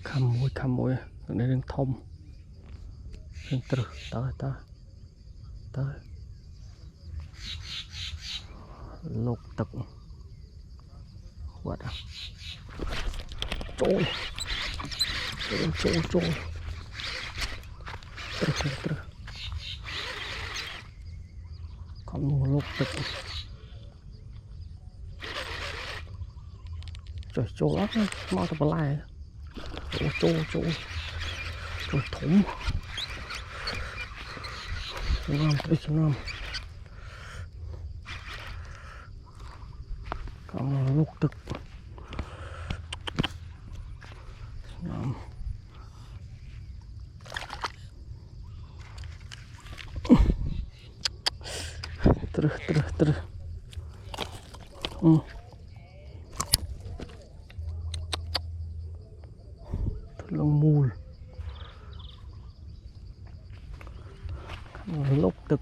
khăm môi đây đang thông đang từ tới lục tực quạt à trôi từ còn lục tực trôi lắm mau tập lại trôi thủng Nam còn lục tực Nam từ lông mùi lục tực